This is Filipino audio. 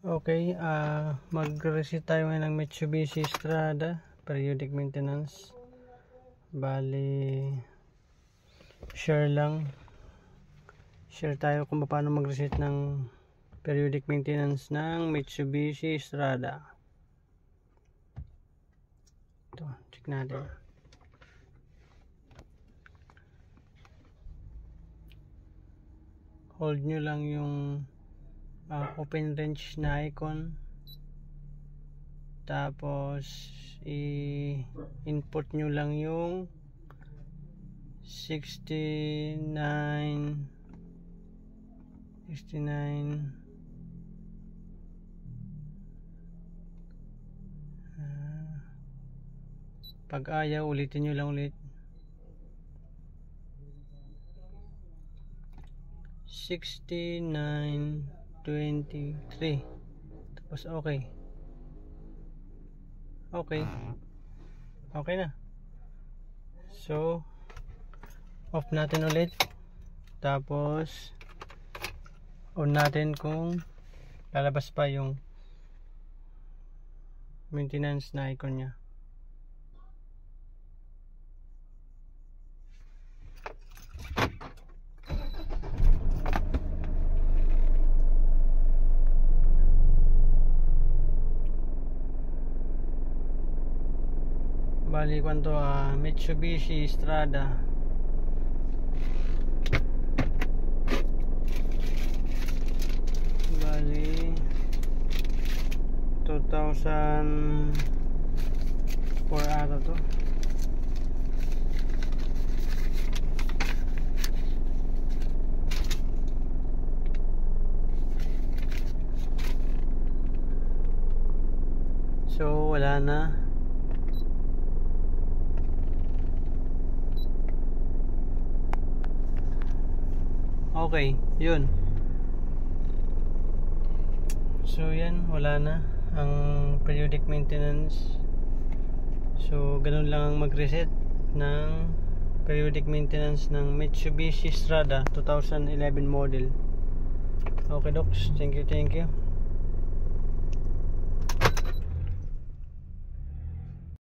Okay, mag-reset tayo ngayon ng Mitsubishi Strada periodic maintenance. Bali, share tayo kung paano mag-reset ng periodic maintenance ng Mitsubishi Strada. Ito, check natin. Hold nyo lang yung open range na icon, tapos i-input nyo lang yung 69 pag ayaw ulitin nyo lang ulit 6923, tapos okay na. So off natin ulit, tapos on natin kung lalabas pa yung maintenance na icon nya. Bali kwanto Mitsubishi Strada. Bali 2004 ata to. So wala na. Okay, yun. So yan, wala na ang periodic maintenance. So ganun lang ang mag-reset ng periodic maintenance ng Mitsubishi Strada 2011 model. Okay, docs, thank you.